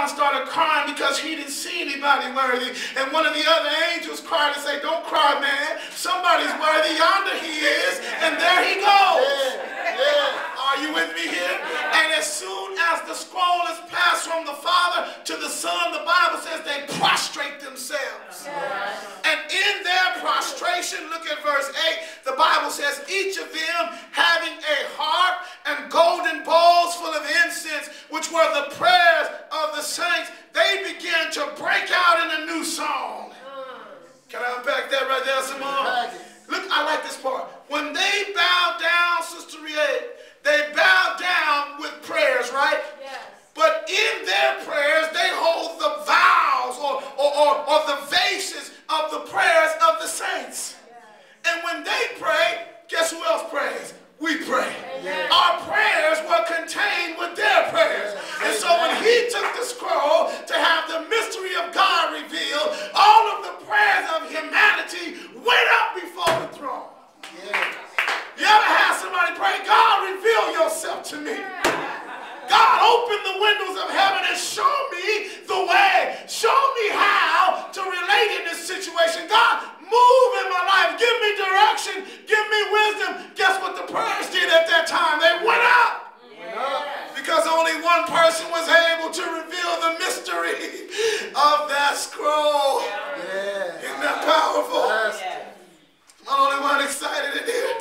John started crying because he didn't see anybody worthy. And one of the other angels cried and said, don't cry, man. Somebody's worthy. Yonder he is. And there he goes. Are you with me here? And as soon as the scroll is passed from the Father to the Son, the Bible says they prostrate themselves. And in their prostration, look at verse 8, the Bible says, each of them having a harp and golden bowls full of incense, which were the prayers of the saints, they began to break out in a new song. Can I unpack that right there some more? Look, I like this part. When they bow down, Sister Riette, they bow down with prayers, right? Yes. But in their prayers, they hold the vows or the vases of the prayers of the saints. Yes. And when they pray, guess who else prays? We pray. Yes. Our prayers were contained with their prayers. Yes. And so when he took the scroll to have the mystery of God revealed, all of the prayers of humanity went up before the throne. Yes. You ever have somebody pray, God, reveal yourself to me. God, open the windows of heaven and show me the way. Show me how to relate in this situation. God, move in my life. Give me direction. Give me wisdom. Guess what the prayers did at that time? They went up. Yes. Because only one person was able to reveal the mystery of that scroll. Yes. Isn't that powerful? Yes. I'm the only one excited in here.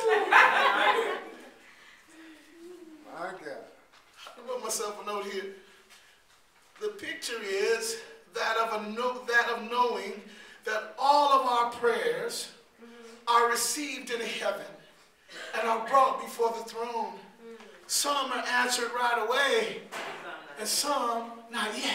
My God. I wrote myself a note here. The picture is that of knowing that all of our prayers are received in heaven and are brought before the throne. Some are answered right away, and some not yet.